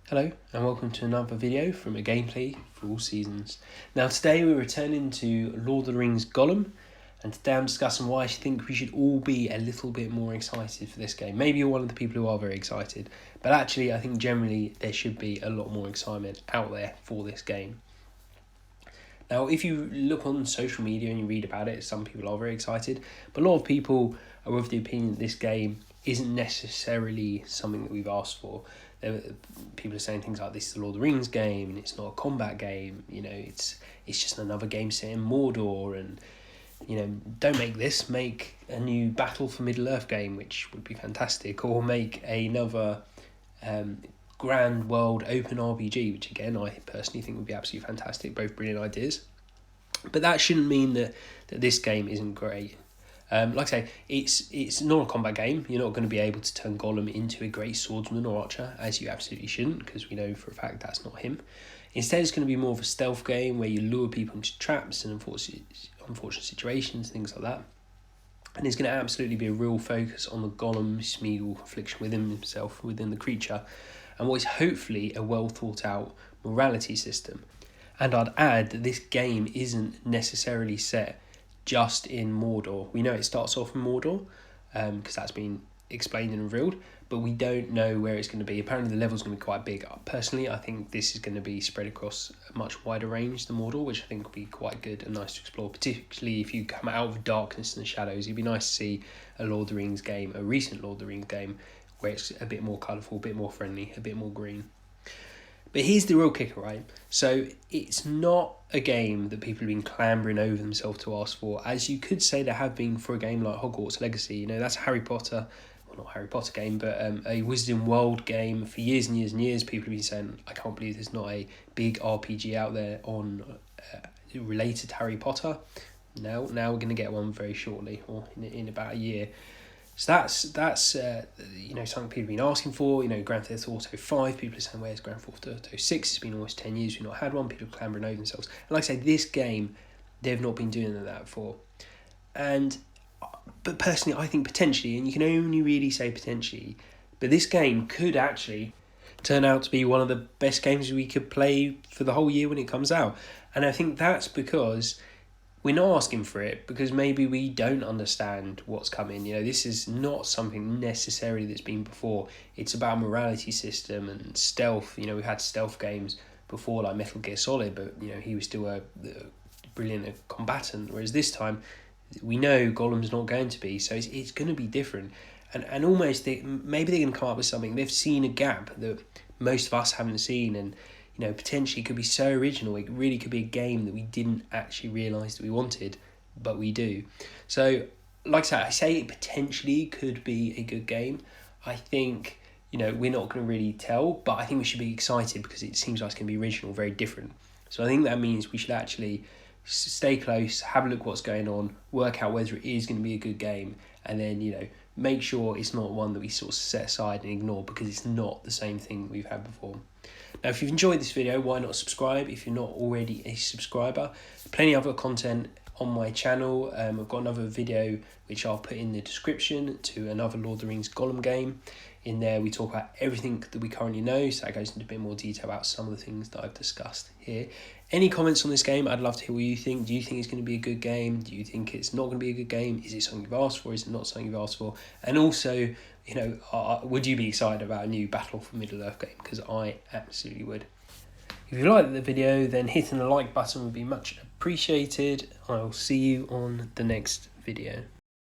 Hello and welcome to another video from A Gameplay for All Seasons. Now today we're returning to Lord of the Rings Gollum, and today I'm discussing why I think we should all be a little bit more excited for this game. Maybe you're one of the people who are very excited, but actually I think generally there should be a lot more excitement out there for this game. Now if you look on social media and you read about it, some people are very excited, but a lot of people are of the opinion that this game isn't necessarily something that we've asked for. People are saying things like this is the Lord of the Rings game and it's not a combat game, it's just another game set in Mordor, and don't make this, make a new Battle for Middle-earth game, which would be fantastic, or make another grand world open RPG, which again I personally think would be absolutely fantastic, both brilliant ideas. But that shouldn't mean that this game isn't great. Like I say, it's not a combat game. You're not going to be able to turn Gollum into a great swordsman or archer, as you absolutely shouldn't, because we know for a fact that's not him. Instead, it's going to be more of a stealth game where you lure people into traps and unfortunate situations, things like that. And it's going to absolutely be a real focus on the Gollum Smeagol confliction within himself, within the creature, and what is hopefully a well thought out morality system. And I'd add that this game isn't necessarily set just in Mordor. We know it starts off in Mordor because that's been explained and revealed, but we don't know where it's going to be. Apparently the level's going to be quite big. Personally, I think this is going to be spread across a much wider range than Mordor, which I think will be quite good and nice to explore, particularly if you come out of the darkness and the shadows. It'd be nice to see a Lord of the Rings game, a recent Lord of the Rings game, where it's a bit more colourful, a bit more friendly, a bit more green. But here's the real kicker, right? So it's not a game that people have been clambering over themselves to ask for, as you could say there have been for a game like Hogwarts Legacy. That's a Harry Potter, well, not Harry Potter game, but a Wizarding World game for years and years and years. People have been saying, I can't believe there's not a big RPG out there on related to Harry Potter. Now we're going to get one very shortly, or in about a year. So that's something people have been asking for. Grand Theft Auto 5, people are saying, where's Grand Theft Auto 6? It's been almost 10 years we've not had one. People are clambering over themselves. And like I say, this game, they've not been doing that for. But personally, I think potentially, and you can only really say potentially, but this game could actually turn out to be one of the best games we could play for the whole year when it comes out. And I think that's because we're not asking for it because maybe we don't understand what's coming. This is not something necessarily that's been before. It's about morality system and stealth. We've had stealth games before like Metal Gear Solid, but he was still a brilliant combatant. Whereas this time, we know Gollum's not going to be, so it's going to be different. And almost maybe they're going to come up with something. They've seen a gap that most of us haven't seen, and potentially could be so original. It really could be a game that we didn't actually realise that we wanted, but we do. So, like I say it potentially could be a good game. I think, we're not going to really tell, but I think we should be excited because it seems like it's going to be original, very different. So I think that means we should actually stay close, have a look what's going on, work out whether it is going to be a good game, and then, make sure it's not one that we sort of set aside and ignore because it's not the same thing we've had before. Now, if you've enjoyed this video, why not subscribe if you're not already a subscriber? Plenty of other content on my channel. I've got another video which I'll put in the description to another Lord of the Rings Gollum game. In there, we talk about everything that we currently know, so that goes into a bit more detail about some of the things that I've discussed here. Any comments on this game? I'd love to hear what you think. Do you think it's going to be a good game? Do you think it's not going to be a good game? Is it something you've asked for? Is it not something you've asked for? And also, would you be excited about a new Battle for Middle-earth game? Because I absolutely would. If you liked the video, then hitting the like button would be much appreciated. I'll see you on the next video.